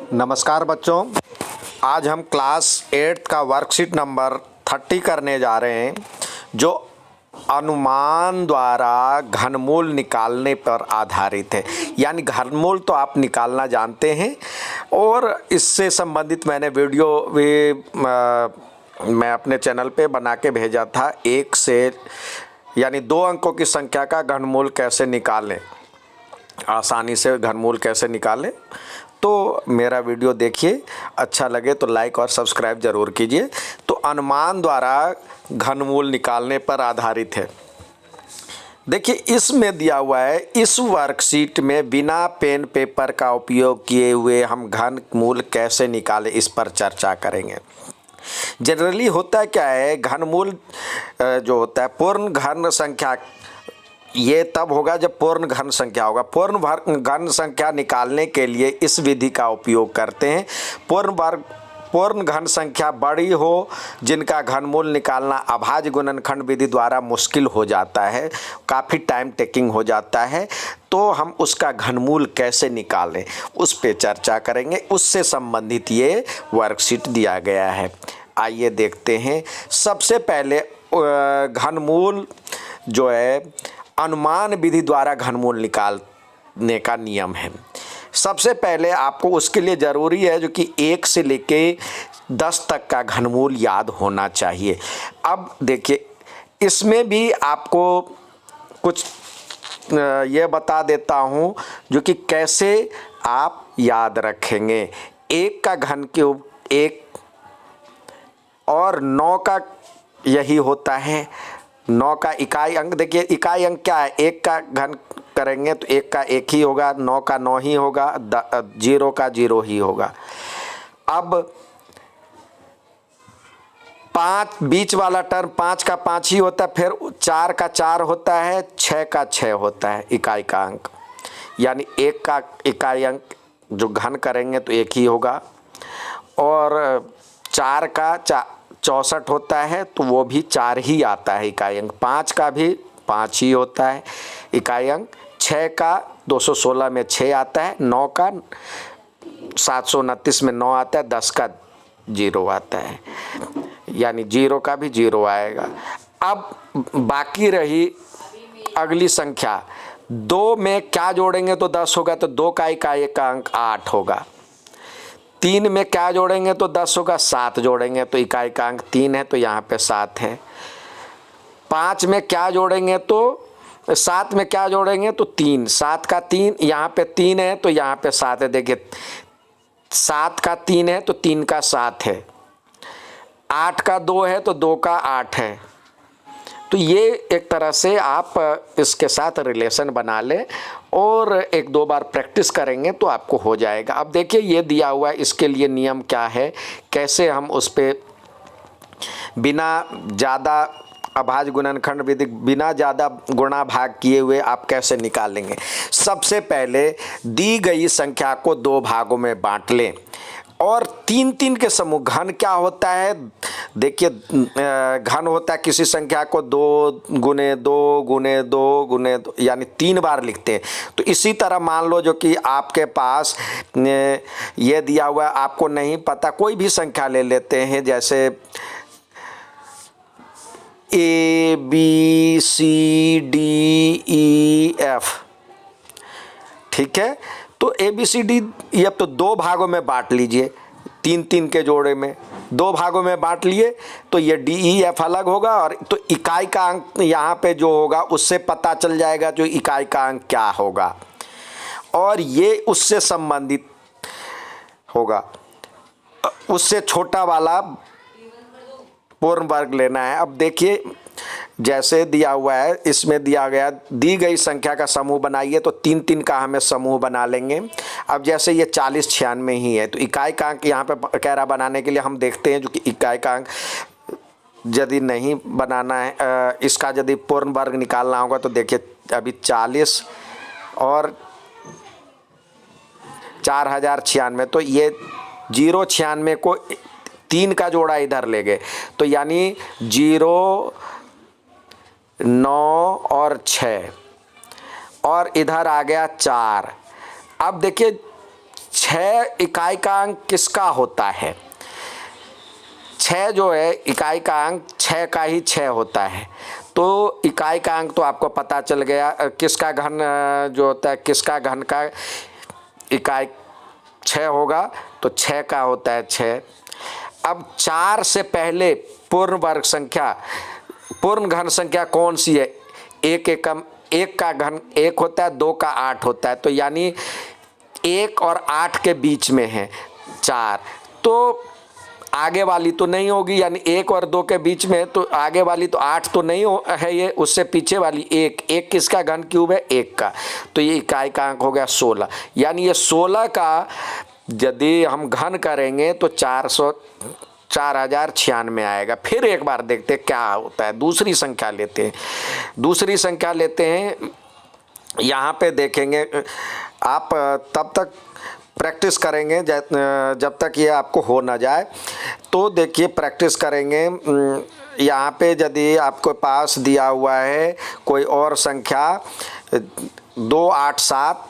नमस्कार बच्चों, आज हम क्लास 8 का वर्कशीट नंबर 30 करने जा रहे हैं, जो अनुमान द्वारा घनमूल निकालने पर आधारित है। यानी घनमूल तो आप निकालना जानते हैं और इससे संबंधित मैंने वीडियो भी मैं अपने चैनल पे बना के भेजा था। 1 से यानी 2 अंकों की संख्या का घनमूल कैसे निकालें, आसानी से घनमूल कैसे निकालें। तो मेरा वीडियो देखिए, अच्छा लगे तो लाइक और सब्सक्राइब ज़रूर कीजिए। तो अनुमान द्वारा घनमूल निकालने पर आधारित है। देखिए इसमें दिया हुआ है, इस वर्कशीट में बिना पेन पेपर का उपयोग किए हुए हम घनमूल कैसे निकालें, इस पर चर्चा करेंगे। जनरली होता क्या है, घनमूल जो होता है पूर्ण घन संख्या, ये तब होगा जब पूर्ण घन संख्या होगा। पूर्ण घन संख्या निकालने के लिए इस विधि का उपयोग करते हैं। पूर्ण घन संख्या बड़ी हो, जिनका घनमूल निकालना अभाज्य गुणनखंड विधि द्वारा मुश्किल हो जाता है, काफ़ी टाइम टेकिंग हो जाता है, तो हम उसका घनमूल कैसे निकालें उस पे चर्चा करेंगे। उससे संबंधित ये वर्कशीट दिया गया है। आइए देखते हैं। सबसे पहले घनमूल जो है अनुमान विधि द्वारा घनमूल निकालने का नियम है। सबसे पहले आपको उसके लिए ज़रूरी है जो कि 1 से लेके 10 तक का घनमूल याद होना चाहिए। अब देखिए इसमें भी आपको कुछ ये बता देता हूँ जो कि कैसे आप याद रखेंगे। 1 का घन क्यूब 1 और 9 का यही होता है। 9 का इकाई अंक, देखिए इकाई अंक क्या है, 1 का घन करेंगे तो 1 का 1 ही होगा, 9 का 9 ही होगा, 0 का 0 ही होगा। अब 5 बीच वाला टर्म 5 का 5 ही होता है, फिर 4 का 4 होता है, 6 का 6 होता है इकाई का अंक। यानी 1 का इकाई अंक जो घन करेंगे तो 1 ही होगा, और 4 का 64 होता है तो वो भी 4 ही आता है इकाई अंक। 5 का भी 5 ही होता है इकाई अंक। 6 का 216 में 6 आता है, 9 का 729 में 9 आता है, 10 का 0 आता है, यानी 0 का भी 0 आएगा। अब बाकी रही अगली संख्या, 2 में क्या जोड़ेंगे तो 10 होगा, तो 2 का इकाई का अंक 8 होगा। 3 में क्या जोड़ेंगे तो 10 होगा, 7 जोड़ेंगे तो इकाई का अंक 3 है, तो यहाँ पे 7 है। 5 में क्या जोड़ेंगे तो 7 में क्या जोड़ेंगे तो 3, 7 का 3, यहाँ पे 3 है तो यहाँ पे 7 है। देखिए 7 का 3 है तो 3 का 7 है, 8 का 2 है तो 2 का 8 है। तो ये एक तरह से आप इसके साथ रिलेशन बना लें और 1-2 बार प्रैक्टिस करेंगे तो आपको हो जाएगा। अब देखिए ये दिया हुआ है, इसके लिए नियम क्या है, कैसे हम उस पे बिना ज़्यादा अभाज्य गुणनखंड विधि, बिना ज़्यादा गुणा भाग किए हुए आप कैसे निकालेंगे। सबसे पहले दी गई संख्या को 2 भागों में बांट लें और 3-3 के समूह। घन क्या होता है, देखिए घन होता है किसी संख्या को 2 गुने 2 गुने 2 गुने 2, यानी 3 बार लिखते हैं। तो इसी तरह मान लो जो कि आपके पास ये दिया हुआ है, आपको नहीं पता, कोई भी संख्या ले लेते हैं, जैसे ABCDEF, ठीक है। तो ABCDEF तो 2 भागों में बांट लीजिए, 3-3 के जोड़े में 2 भागों में बांट लिए, तो ये DEF अलग होगा, और तो इकाई का अंक यहाँ पे जो होगा उससे पता चल जाएगा जो इकाई का अंक क्या होगा, और ये उससे संबंधित होगा, उससे छोटा वाला पूर्ण वर्ग लेना है। अब देखिए जैसे दिया हुआ है, इसमें दिया गया दी गई संख्या का समूह बनाइए, तो 3-3 का हमें समूह बना लेंगे। अब जैसे ये 40-96 ही है, तो इकाई का अंक यहाँ पे कह रहा बनाने के लिए हम देखते हैं जो कि इकाई का अंक यदि नहीं बनाना है, इसका यदि पूर्ण वर्ग निकालना होगा, तो देखिए अभी 40 और 4096, तो ये 096 को 3 का जोड़ा इधर ले गए, तो यानी 0, 9 और 6, और इधर आ गया 4। अब देखिए 6 इकाई का अंक किसका होता है? 6 जो है इकाई का अंक 6 का ही 6 होता है। तो इकाई का अंक तो आपको पता चल गया, किसका घन जो होता है, किसका घन का इकाई 6 होगा, तो 6 का होता है 6। अब 4 से पहले पूर्ण वर्ग संख्या, पूर्ण घन संख्या कौन सी है? एक का घन 1 होता है, 2 का 8 होता है, तो यानी 1 और 8 के बीच में है 4, तो आगे वाली तो नहीं होगी, यानी 1 और 2 के बीच में, तो आगे वाली तो 8 तो नहीं है ये, उससे पीछे वाली 1 किसका घन क्यूब है? 1 का, तो ये इकाई का अंक हो गया 16। यानी ये 16 का यदि हम घन करेंगे तो 4096 आएगा। फिर एक बार देखते क्या होता है, दूसरी संख्या लेते हैं। दूसरी संख्या लेते हैं, यहाँ पे देखेंगे आप, तब तक प्रैक्टिस करेंगे जब तक ये आपको हो ना जाए। तो देखिए प्रैक्टिस करेंगे, यहाँ पे यदि आपके पास दिया हुआ है कोई और संख्या 2 8 7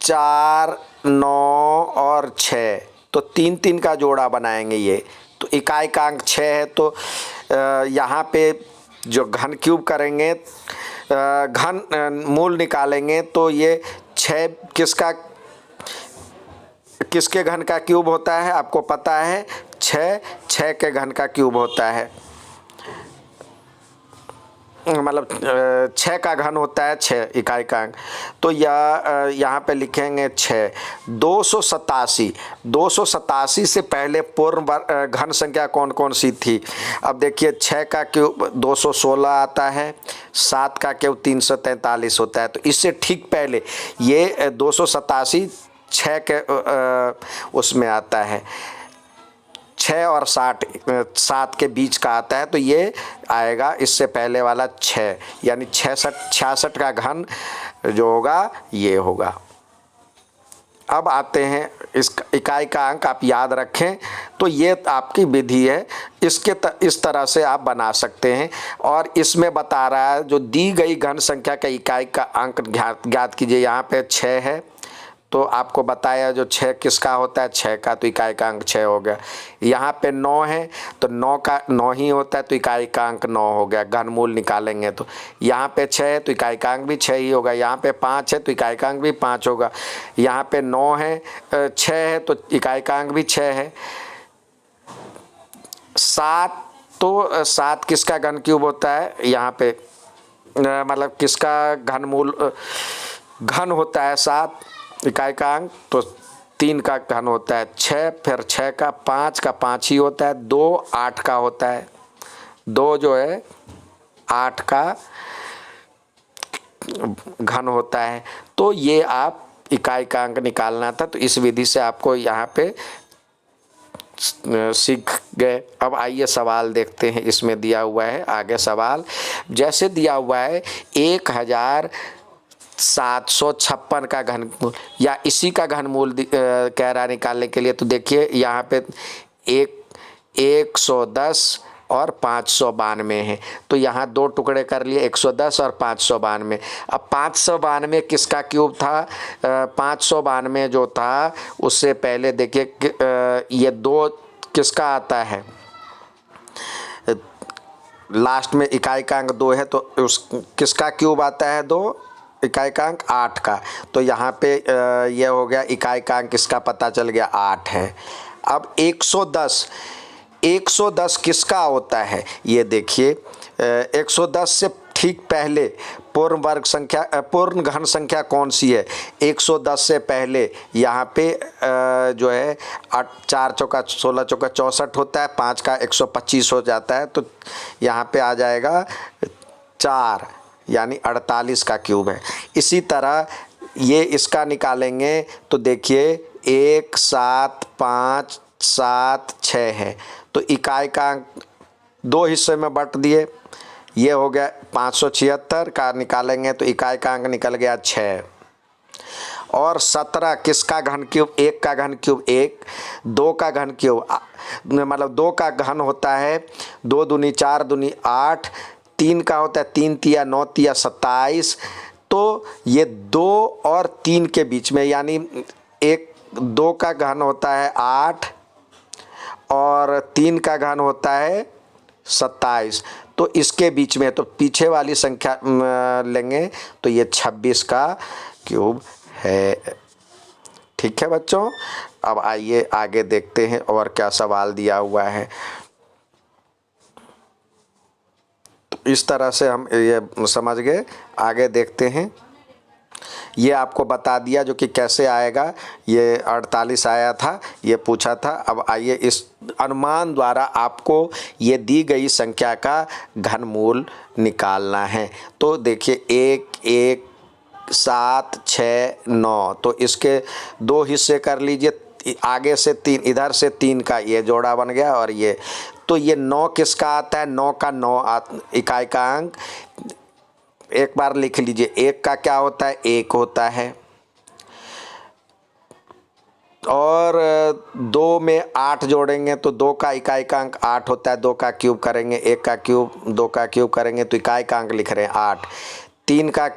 4 9 और 6, तो 3 3 का जोड़ा बनाएंगे ये, तो इकाई का अंक 6 है। तो यहाँ पे जो घन क्यूब करेंगे, घन मूल निकालेंगे, तो ये 6 किसके घन का क्यूब होता है? आपको पता है 6 के घन का क्यूब होता है, मतलब 6 का घन होता है 6 इकाई का अंक। तो यहाँ पे लिखेंगे 6। 287 से पहले पूर्ण घन संख्या कौन कौन सी थी? अब देखिए 6 का क्यूब 216 आता है, 7 का क्यूब 343 होता है, तो इससे ठीक पहले ये 287 6 के उसमें आता है, 6 और 7 के बीच का आता है, तो ये आएगा इससे पहले वाला 6, यानी 66 का घन जो होगा ये होगा। अब आते हैं इस इकाई का अंक, आप याद रखें, तो ये आपकी विधि है, इस तरह से आप बना सकते हैं। और इसमें बता रहा है जो दी गई घन संख्या का इकाई का अंक ज्ञात कीजिए। यहाँ पे 6 है, तो आपको बताया जो 6 किसका होता है? 6 का, तो इकाई का अंक 6 हो गया। यहाँ पे 9 है, तो 9 का 9 ही होता है, तो इकाई का अंक 9 हो गया, घनमूल निकालेंगे तो। यहाँ पे 6 है, तो इकाई का अंक भी 6 ही होगा। यहाँ पे 5 है, तो इकाई का अंक भी 5 होगा। यहाँ पे 9 है, 6 है, तो इकाई का अंक भी 6 है। 7, तो 7 किसका घन क्यूब होता है? यहाँ पे मतलब किसका घनमूल घन होता है? 7 इकाई का अंक, तो 3 का घन होता है 6, फिर 6 का 5 ही होता है, 2 8 का होता है, 2 जो है 8 का घन होता है। तो ये आप इकाई का अंक निकालना था, तो इस विधि से आपको यहाँ पे सीख गए। अब आइए सवाल देखते हैं, इसमें दिया हुआ है आगे सवाल, जैसे दिया हुआ है 1756 का घनमूल, या इसी का घनमूल कह रहा निकालने के लिए। तो देखिए यहाँ पे 110 और 592 है, तो यहाँ 2 टुकड़े कर लिए, 110 और 592। अब 592 किसका क्यूब था? 592 जो था उससे पहले देखिए ये 2 किसका आता है? लास्ट में इकाई का अंक 2 है, तो उस किसका क्यूब आता है? 2 इकाई का अंक 8 का, तो यहाँ पे ये हो गया, इकाई का अंक इसका पता चल गया 8 है। अब 110 किसका होता है? ये देखिए 110 से ठीक पहले पूर्ण घन संख्या कौन सी है? 110 से पहले यहाँ पे जो है 4 चौका 16 चौका 64 होता है, 5 का 125 हो जाता है, तो यहाँ पे आ जाएगा 4, यानी 48 का क्यूब है। इसी तरह ये इसका निकालेंगे, तो देखिए 1 7 5 7 6 है, तो इकाई का अंक 2 हिस्से में बांट दिए, ये हो गया 576 का निकालेंगे, तो इकाई का अंक निकल गया 6। और 17 किसका घन क्यूब? 1 का घन क्यूब 1, 2 का घन क्यूब मतलब 2 का घन होता है 2 दूनी 4 दूनी 8, 3 का होता है 3 तिया 9 तिया 27, तो ये 2 और 3 के बीच में, यानी 2 का घन होता है 8 और 3 का घन होता है 27, तो इसके बीच में, तो पीछे वाली संख्या लेंगे तो ये 26 का क्यूब है। ठीक है बच्चों, अब आइए आगे देखते हैं और क्या सवाल दिया हुआ है। तो इस तरह से हम ये समझ गए, आगे देखते हैं। ये आपको बता दिया जो कि कैसे आएगा, ये 48 आया था, ये पूछा था। अब आइए इस अनुमान द्वारा आपको ये दी गई संख्या का घनमूल निकालना है। तो देखिए 1 1 7 6 9, तो इसके 2 हिस्से कर लीजिए, आगे से 3, इधर से 3 का ये जोड़ा बन गया, और ये तो ये 9 किसका आता है, 9 का 9 इकाई का अंक। एक बार लिख लीजिए, 1 का क्या होता है, 1 होता है, और 2 में 8 जोड़ेंगे तो 2 का इकाई का अंक 8 होता है। 2 का क्यूब करेंगे, 1 का क्यूब, 2 का क्यूब करेंगे तो इकाई का अंक लिख रहे हैं 8। 3 का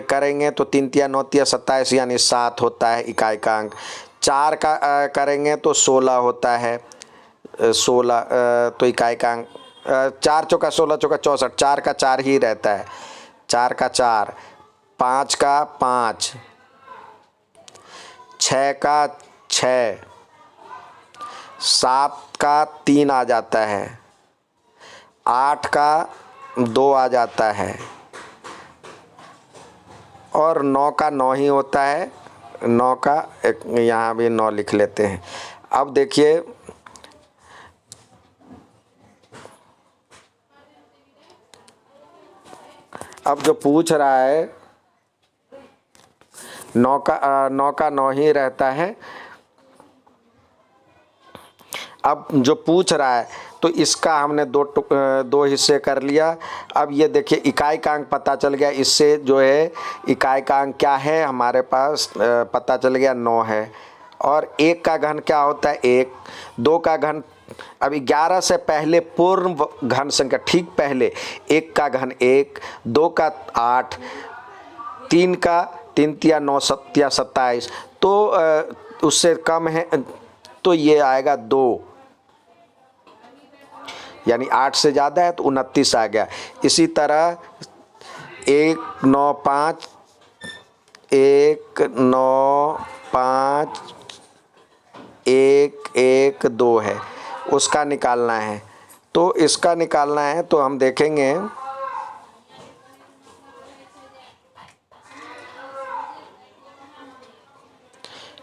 करेंगे तो 3 तिया 9 तिया 27, यानी 7 होता है इकाई का अंक। 4 का करेंगे तो 16 होता है, 16 तो इकाई का अंक 4 चौका 16 चौका 64, 4 का 4 ही रहता है, 4 का 4, 5 का 5, 6 का 6, 7 का 3 आ जाता है, 8 का 2 आ जाता है, और 9 का 9 ही होता है। 9 का एक यहाँ भी 9 लिख लेते हैं। अब देखिए अब जो पूछ रहा है 9 का 9 ही रहता है। अब जो पूछ रहा है तो इसका हमने 2 हिस्से कर लिया। अब ये देखिए इकाई का अंक पता चल गया, इससे जो है इकाई का अंक क्या है हमारे पास पता चल गया, 9 है। और 1 का घन क्या होता है, 1। 2 का घन, अब 11 से पहले पूर्ण घन संख्या, ठीक पहले 1 का घन 1, 2 का 8, 3 का 3 तिया 9 तिया 27, तो उससे कम है तो ये आएगा 2, यानी 8 से ज़्यादा है तो 29 आ गया। इसी तरह 1 9 5 1 9 5 1 1 2 है, उसका निकालना है। तो इसका निकालना है तो हम देखेंगे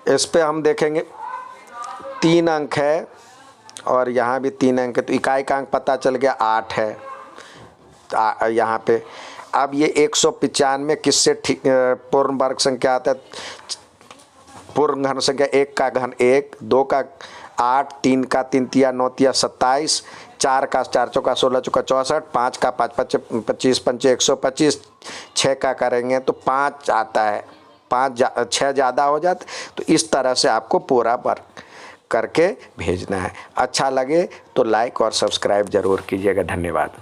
इस पे, हम देखेंगे 3 अंक है और यहाँ भी 3 अंक है, तो इकाई का अंक पता चल गया 8 है यहाँ पे। अब ये 195 किससे ठीक पूर्ण वर्ग संख्या आता है, पूर्ण घन संख्या 1 का घन 1, 2 का 8, 3 का 3 तिया 9 तिया 27, 4 का 4 चौका 16 चौका 64, 5 का 5 25 पंचे 125, 6 का करेंगे तो 5 आता है, 6 ज़्यादा हो जाता। तो इस तरह से आपको पूरा वर्क करके भेजना है। अच्छा लगे तो लाइक और सब्सक्राइब ज़रूर कीजिएगा। धन्यवाद।